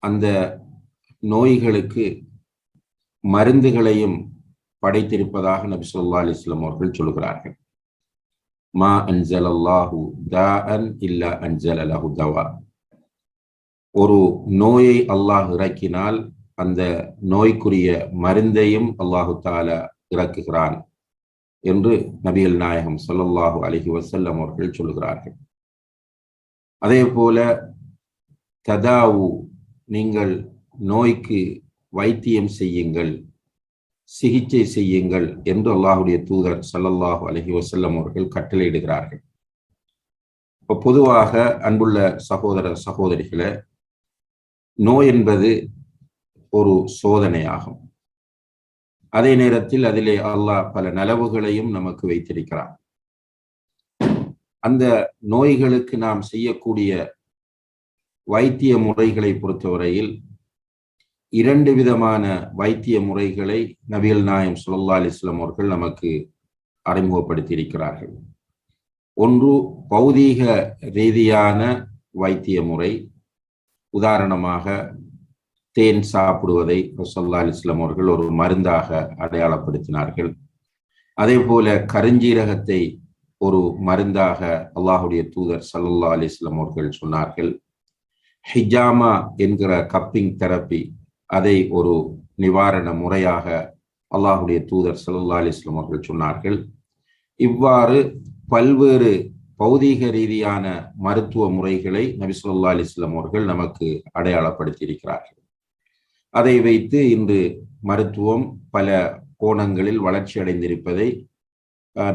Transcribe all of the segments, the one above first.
அந்த நோய்களுக்கு மருந்துகளையும் படைத்திருப்பதாக நபி ஸல்லல்லாஹு அலைஹி வஸல்லம் அவர்கள் சொல்கிறார்கள். மா அன்ஸலல்லாஹு தாஅன் இல்லா அன்ஸல லஹு தவா. ஒரு நோயை அல்லாஹ் இறக்கினால் அந்த நோய்க்குரிய மருந்தையும் அல்லாஹு தஆலா இறக்குகிறான் என்று நபிகள் நாயகம் ஸல்லல்லாஹு அலைஹி வஸல்லம் அவர்கள் சொல்கிறார்கள். அதே போல ததாவு, நீங்கள் நோய்க்கு வைத்தியம் செய்யுங்கள், சிகிச்சை செய்யுங்கள் என்று அல்லாஹுடைய தூதர் ஸல்லல்லாஹு அலைஹி வஸல்லம் அவர்கள் கட்டளையிடுகிறார்கள். இப்போ பொதுவாக அன்புள்ள சகோதர சகோதரிகளே, நோய் என்பது ஒரு சோதனையாகும். அதே நேரத்தில் அதிலே அல்லாஹ் பல நலவுகளையும் நமக்கு வைத்திருக்கிறார். அந்த நோய்களுக்கு நாம் செய்யக்கூடிய வைத்திய முறைகளை பொறுத்தவரையில் இரண்டு விதமான வைத்திய முறைகளை நபிகள் நாயகம் ஸல்லல்லாஹு அலைஹி வஸல்லம் அவர்கள் நமக்கு அறிமுகப்படுத்தி இருக்கிறார்கள். ஒன்று பௌதீக ரீதியான வைத்திய முறை. உதாரணமாக தேன் சாப்பிடுவதை ஸல்லல்லாஹு அலைஹி வஸல்லம் அவர்கள் ஒரு மருந்தாக அடையாளப்படுத்தினார்கள். அதே போல கருஞ்சீரகத்தை ஒரு மருந்தாக அல்லாஹுடைய தூதர் ஸல்லல்லாஹு அலைஹி வஸல்லம் அவர்கள் சொன்னார்கள். ஹிஜாமா என்கிற கப்பிங் தெரப்பி, அதை ஒரு நிவாரண முறையாக அல்லாஹுடைய தூதர் ஸல்லல்லாஹு அலைஹி வஸல்லம் அவர்கள் சொன்னார்கள். இவ்வாறு பல்வேறு பௌதீக ரீதியான மருத்துவ முறைகளை நபி ஸல்லல்லாஹு அலைஹி வஸல்லம் அவர்கள் நமக்கு அடையாளப்படுத்தி இருக்கிறார்கள். அதை வைத்து இன்று மருத்துவம் பல கோணங்களில் வளர்ச்சி அடைந்திருப்பதை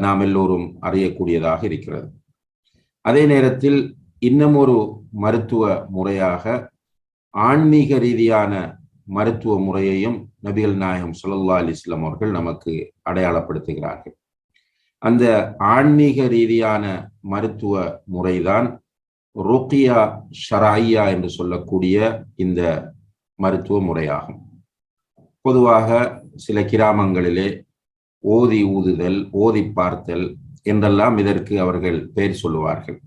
நாம் எல்லோரும் அறியக்கூடியதாக இருக்கிறது. அதே நேரத்தில் இன்னும் ஒரு மருத்துவ முறையாக ஆன்மீக ரீதியான மருத்துவ முறையையும் நபிகள் நாயகம் ஸல்லல்லாஹு அலைஹி வஸல்லம் அவர்கள் நமக்கு அடையாளப்படுத்துகிறார்கள். அந்த ஆன்மீக ரீதியான மருத்துவ முறைதான் ருக்யா ஷரய்யா என்று சொல்லக்கூடிய இந்த மருத்துவ முறையாகும். பொதுவாக சில கிராமங்களிலே ஓதி ஊதுதல், ஓதி பார்த்தல் என்றெல்லாம் இதற்கு அவர்கள் பெயர் சொல்லுவார்கள்.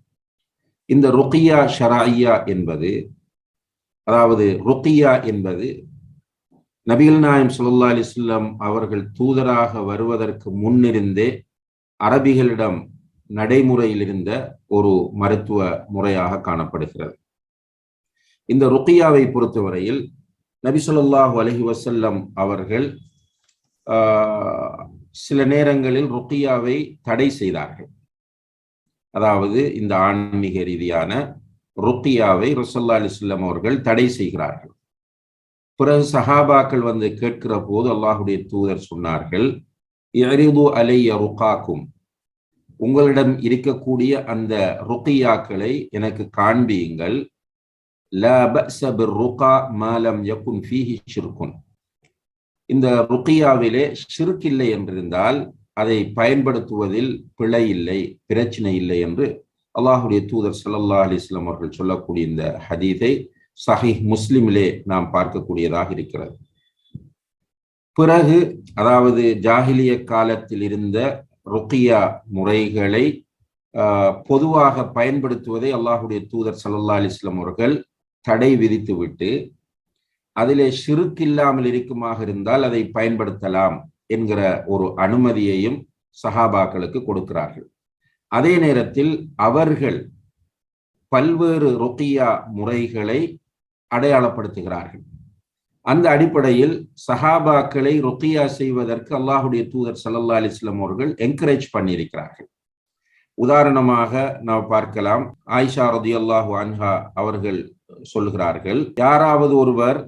இந்த ருக்யா ஷரய்யா என்பது, அதாவது ருக்யா என்பது நபிகள் நாயகம் ஸல்லல்லாஹு அலைஹி வஸல்லம் அவர்கள் தூதராக வருவதற்கு முன்னிருந்தே அரபிகளிடம் நடைமுறையில் இருந்த ஒரு மருத்துவ முறையாக காணப்படுகிறது. இந்த ருக்யாவை பொறுத்தவரையில் நபி ஸல்லல்லாஹு அலைஹி வஸல்லம் அவர்கள் சில நேரங்களில் ருக்யாவை தடை செய்தார்கள். அதாவது இந்த ஆன்மீக ரீதியான ருக்யாவை ரசூலுல்லாஹி அலைஹி வஸல்லம் அவர்கள் தடை செய்கிறார்கள். பிறகு சஹாபாக்கள் வந்து கேட்கிற போது அல்லாஹுடைய தூதர் சொன்னார்கள், இஅரிது அலைய ருகாக்கும், உங்களிடம் இருக்கக்கூடிய அந்த ருக்யாக்களை எனக்கு காண்பியுங்கள். லா பஅஸ பிர்ருகா மா லம் யகுன் ஃபீஹி ஷிர்குன், இந்த ருக்யாவிலே ஷிர்க் இல்லை என்றிருந்தால் அதை பயன்படுத்துவதில் பிழை இல்லை, பிரச்சனை இல்லை என்று அல்லாஹுடைய தூதர் ஸல்லல்லாஹு அலைஹி வஸல்லம் அவர்கள் சொல்லக்கூடிய இந்த ஹதீஸை சஹீஹ் முஸ்லிமிலே நாம் பார்க்கக்கூடியதாக இருக்கிறது. பிறகு அதாவது ஜாஹிலிய காலத்தில் இருந்த ருக்யா முறைகளை பொதுவாக பயன்படுத்துவதை அல்லாஹுடைய தூதர் ஸல்லல்லாஹு அலைஹி வஸல்லம் அவர்கள் தடை விதித்துவிட்டு, அதிலே ஷிர்க் இல்லாமல் இருக்குமாக இருந்தால் அதை பயன்படுத்தலாம் என்கிற ஒரு அனுமதியையும் சஹாபாக்களுக்கு கொடுக்கிறார்கள். அதே நேரத்தில் அவர்கள் பல்வேறு ருக்யா முறைகளை அடையாளப்படுத்துகிறார்கள். அந்த அடிப்படையில் சஹாபாக்களை ருக்யா செய்வதற்கு அல்லாஹுடைய தூதர் ஸல்லல்லாஹு அலைஹி வஸல்லம் அவர்கள் என்கரேஜ் பண்ணியிருக்கிறார்கள். உதாரணமாக நாம் பார்க்கலாம், ஆயிஷா ரலியல்லாஹு அன்ஹா அவர்கள் சொல்கிறார்கள், யாராவது ஒருவர்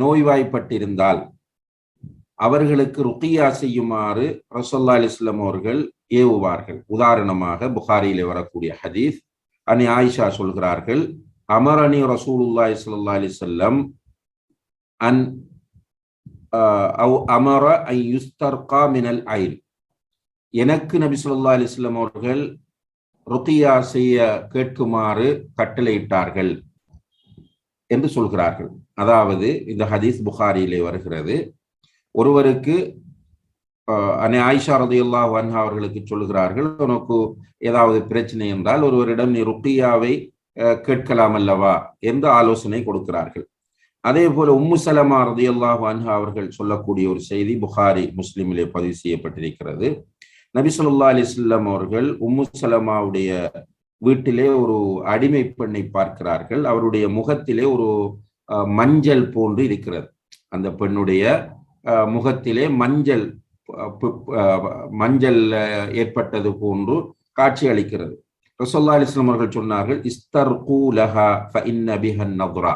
நோய்வாய்ப்பட்டிருந்தால் அவர்களுக்கு ருக்யா செய்யுமாறு ரசூலுல்லாஹி அலைஹி வஸல்லம் அவர்கள் ஏவுவார்கள். உதாரணமாக புகாரியிலே வரக்கூடிய ஹதீஸ், அன்னி ஆயிஷா சொல்கிறார்கள், அமரனி ரசூலுல்லாஹி ஸல்லல்லாஹு அலைஹி வஸல்லம் அன் அமர அன் யுஸ்தர்கா மினல் ஐன், எனக்கு நபி ஸல்லல்லாஹு அலைஹி வஸல்லம் அவர்கள் ருக்யா செய்ய கேட்குமாறு கட்டளையிட்டார்கள் என்று சொல்கிறார்கள். அதாவது இந்த ஹதீஸ் புகாரியிலே வருகிறது. ஒருவருக்கு அன்னை ஆயிஷா ரலியல்லாஹு அன்ஹா அவர்களுக்கு சொல்கிறார்கள், உனக்கு ஏதாவது பிரச்சனை என்றால் ஒருவரிடம் நீ ருக்யாவை கேட்கலாம் அல்லவா என்று ஆலோசனை கொடுக்கிறார்கள். அதே போல உம்மு சலமா ரலியல்லாஹு அன்ஹா அவர்கள் சொல்லக்கூடிய ஒரு செய்தி புகாரி முஸ்லிமிலே பதிவு செய்யப்பட்டிருக்கிறது. நபி ஸல்லல்லாஹு அலைஹி வஸல்லம் அவர்கள் உம்மு சலமாவுடைய வீட்டிலே ஒரு அடிமை பெண்ணை பார்க்கிறார்கள். அவருடைய முகத்திலே ஒரு மஞ்சள் போன்று இருக்கிறது. அந்த பெண்ணுடைய முகத்திலே மஞ்சள் ஏற்பட்டது போன்று காட்சி அளிக்கிறது. ரசூலுல்லாஹி அலைஹி வஸல்லம் அவர்கள் சொன்னார்கள், இஸ்தர்கூ லஹா ஃபஇன்ன பிஹன் நத்ரா,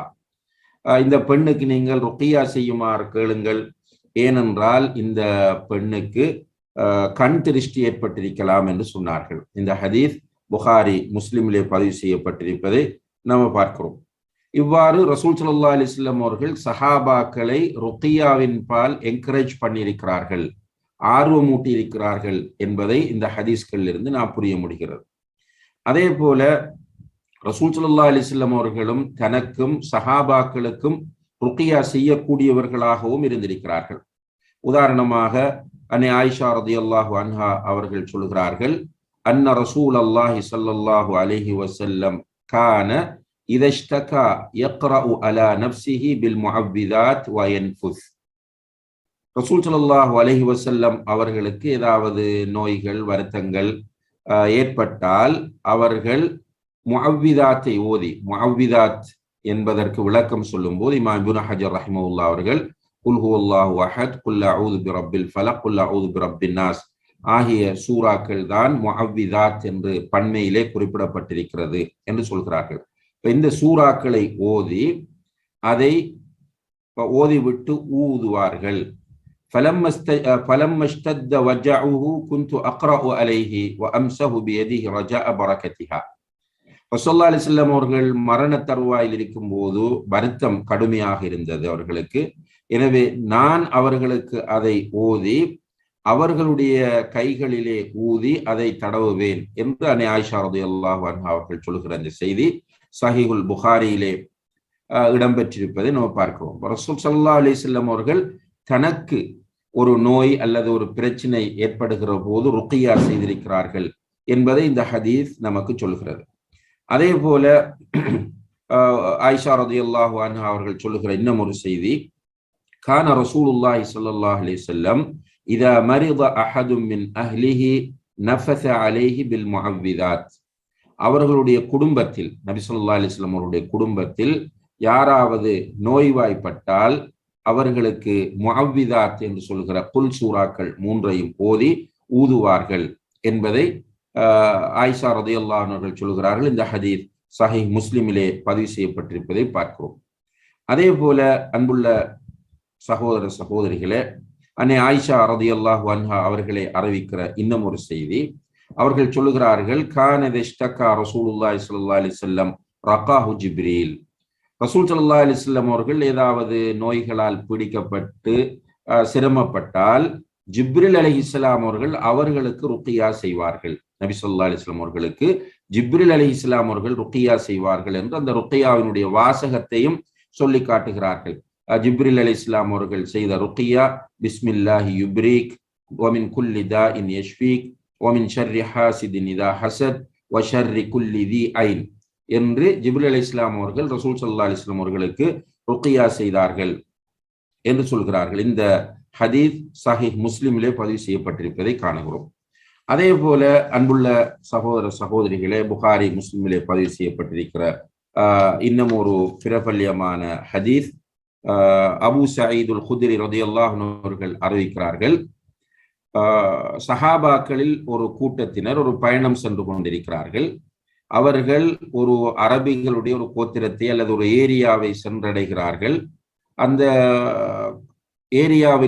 இந்த பெண்ணுக்கு நீங்கள் ருக்கியா செய்யுமாறு கேளுங்கள், ஏனென்றால் இந்த பெண்ணுக்கு கண் திருஷ்டி ஏற்பட்டிருக்கலாம் என்று சொன்னார்கள். இந்த ஹதீஸ் புகாரி முஸ்லிமிலே பதிவு செய்யப்பட்டிருப்பதை நாம் பார்க்கிறோம். இவ்வாறு ரசூல் ஸல்லல்லாஹு அலைஹி வஸல்லம் அவர்கள் சஹாபாக்களை ருக்கியாவின் பால் என்கரேஜ் பண்ணியிருக்கிறார்கள், ஆர்வமூட்டி இருக்கிறார்கள் என்பதை இந்த ஹதீஸ்களில் இருந்து நாம் புரிய முடிகிறது. அதே போல ரசூல் ஸல்லல்லாஹு அலைஹி வஸல்லம் அவர்களும் தனக்கும் சஹாபாக்களுக்கும் ருக்கியா செய்யக்கூடியவர்களாகவும் இருந்திருக்கிறார்கள். உதாரணமாக அன்னை ஆயிஷா ரலியல்லாஹு அன்ஹா அவர்கள் சொல்கிறார்கள், அன்ன ரசூலல்லாஹி ஸல்லல்லாஹு அலைஹி வஸல்லம் கான இதஷ்தகா யக்ரஉ அலா நஃப்ஸிஹி பில் முஅவ்விதாத் வ யன்ஃபுஸ். ரசூல் ஸல்லல்லாஹு அலைஹி வஸல்லம் அவர்களுக்கு ஏதாவது நோய்கள் வருத்தங்கள் ஏற்பட்டால் அவர்கள் முஅவ்விதாத்தை ஓதி, முஅவ்விதாத் என்பதற்கு விளக்கம் சொல்லும் போது இமாம் இப்னு ஹஜர் ரஹிமஹுல்லாஹ் அவர்கள் குல் ஹுவல்லாஹு அஹத், குல் அஊது பிரப்பில் ஃபலக், குல் அஊது பிரப்பின் நாஸ் ஆகிய சூறாக்கள் தான் முஅவ்விதாத் என்று பன்மையிலே குறிப்பிடப்பட்டிருக்கிறது என்று சொல்கிறார்கள். இந்த சூறாக்களை ஓதி அதை ஓதிவிட்டு ஊதுவார்கள். فلما اشتد وجعه كنت أقرأ عليه وأمسه بيده رجاء بركتها. ரசூலுல்லாஹி அலைஹி வஸல்லம் அவர்கள் மரண தருவாயில் இருக்கும் போது வருத்தம் கடுமையாக இருந்தது அவர்களுக்கு. எனவே நான் அவர்களுக்கு அதை ஓதி அவர்களுடைய கைகளிலே ஊதி அதை தடவுவேன் என்று அன்னை ஆயிஷா ரலியல்லாஹு அன்ஹா அவர்கள் சொல்கிற அந்த செய்தி சஹீஹுல் புகாரியிலே இடம்பெற்றிருப்பதை நம்ம பார்க்கிறோம். ரசூல் ஸல்லல்லாஹு அலைஹி வஸல்லம் அவர்கள் தனக்கு ஒரு நோய் அல்லது ஒரு பிரச்சனை ஏற்படுகிற போது ருக்கியா செய்திருக்கிறார்கள் என்பதை இந்த ஹதீஸ் நமக்கு சொல்கிறது. அதே போல ஆயிஷா ரலியல்லாஹு அன்ஹா அவர்கள் சொல்லுகிற இன்னும் ஒரு செய்தி, கான ரசூலுல்லாஹி ஸல்லல்லாஹு அலைஹி வஸல்லம் இதா மரித அஹதும் மின் அஹ்லிஹி நஃபஸ அலைஹி பில் முஅவ்விதாத். அவர்களுடைய குடும்பத்தில், நபி ஸல்லல்லாஹு அலைஹி வஸல்லம் அவருடைய குடும்பத்தில் யாராவது நோய்வாய்ப்பட்டால் அவர்களுக்கு முஅவ்விதாத் என்று சொல்கிற குல் சூறாக்கள் மூன்றையும் ஓதி ஊதுவார்கள் என்பதை ஆயிஷா ரலியல்லாஹு அன்ஹா அவர்கள் சொல்கிறார்கள். இந்த ஹதீஸ் சஹீஹ் முஸ்லிமிலே பதிவு செய்யப்பட்டிருப்பதை பார்க்கிறோம். அதே போல அன்புள்ள சகோதர சகோதரிகளே, அன்னை ஆயிஷா ரலியல்லாஹு அன்ஹா அவர்களை அறிவிக்கிற இன்னும் ஒரு செய்தி, அவர்கள் சொல்லுகிறார்கள், கான தஷ்தகா ரசூலுல்லாஹி ஸல்லல்லாஹு அலைஹி வஸல்லம் ரகாஹு ஜிப்ரீல். ரசூல் ஸல்லல்லாஹு அலைஹி வஸல்லம் அவர்கள் ஏதாவது நோய்களால் பீடிக்கப்பட்டு சிரமப்பட்டால் ஜிப்ரீல் அலைஹிஸ்ஸலாம் அவர்கள் அவர்களுக்கு ருக்கியா செய்வார்கள். நபி ஸல்லல்லாஹு அலைஹி வஸல்லம் அவர்களுக்கு ஜிப்ரீல் அலைஹிஸ்ஸலாம் அவர்கள் ருக்கியா செய்வார்கள் என்று அந்த ருக்கியாவினுடைய வாசகத்தையும் சொல்லி காட்டுகிறார்கள். ஜிப்ரீல் அலைஹிஸ்ஸலாம் அவர்கள் செய்த ருக்கியா, பிஸ்மில்லாஹி யுப்ரீக் வமின் குல்லி தாஇன் யஷ்ஃபீக் வமின் ஷர்ரி ஹாசிதின் இதா ஹஸத் வ ஷர்ரி குல்லி தி ஐன் என்று ஜிப்ரீல் அலைஹிஸ்ஸலாம் அவர்கள் ரசூல் ஸல்லல்லாஹு அலைஹி வஸல்லம் அவர்களுக்கு ருக்கியா செய்தார்கள் என்று சொல்கிறார்கள். இந்த ஹதீஸ் சஹீஹ் முஸ்லிமிலே பதிவு செய்யப்பட்டிருப்பதை காணுகிறோம். அதே போல அன்புள்ள சகோதர சகோதரிகளே, புகாரி முஸ்லிமிலே பதிவு செய்யப்பட்டிருக்கிற இன்னும் ஒரு பிரபல்யமான ஹதீஸ், அபு சயீதுல் குத்ரி ரலியல்லாஹு அன்ஹு அவர்கள் அறிவிக்கிறார்கள், சஹாபாக்களில் ஒரு கூட்டத்தினர் ஒரு பயணம் சென்று கொண்டிருக்கிறார்கள். அவர்கள் ஒரு அரபிகளுடைய ஒரு கோத்திரத்தை அல்லது ஒரு ஏரியாவை சென்றடைகிறார்கள். அந்த ஏரியாவில்